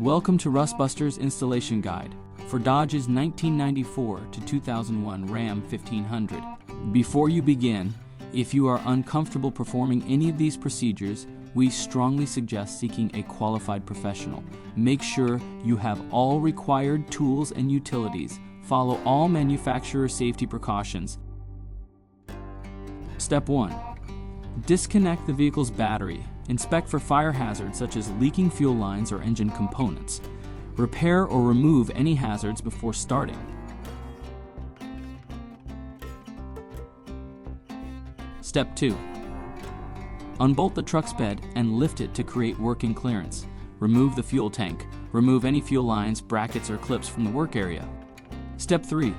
Welcome to Rustbusters Installation Guide for Dodge's 1994 to 2001 Ram 1500. Before you begin, if you are uncomfortable performing any of these procedures, we strongly suggest seeking a qualified professional. Make sure you have all required tools and utilities. Follow all manufacturer safety precautions. Step 1. Disconnect the vehicle's battery. Inspect for fire hazards such as leaking fuel lines or engine components. Repair or remove any hazards before starting. Step 2. Unbolt the truck's bed and lift it to create working clearance. Remove the fuel tank. Remove any fuel lines, brackets, or clips from the work area. Step 3.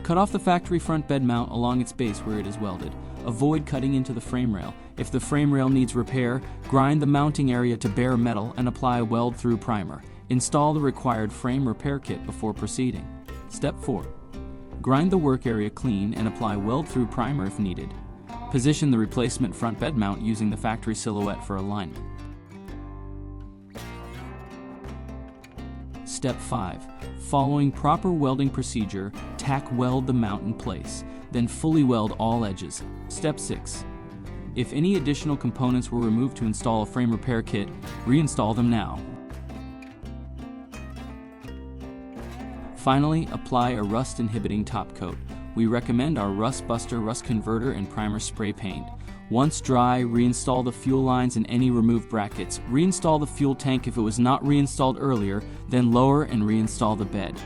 Cut off the factory front bed mount along its base where it is welded. Avoid cutting into the frame rail. If the frame rail needs repair, grind the mounting area to bare metal and apply weld-through primer. Install the required frame repair kit before proceeding. Step 4. Grind the work area clean and apply weld-through primer if needed. Position the replacement front bed mount using the factory silhouette for alignment. Step 5. Following proper welding procedure, tack weld the mount in place, then fully weld all edges. Step 6. If any additional components were removed to install a frame repair kit, reinstall them now. Finally, apply a rust-inhibiting top coat. We recommend our Rust Buster Rust Converter and Primer Spray Paint. Once dry, reinstall the fuel lines and any removed brackets. Reinstall the fuel tank if it was not reinstalled earlier, then lower and reinstall the bed.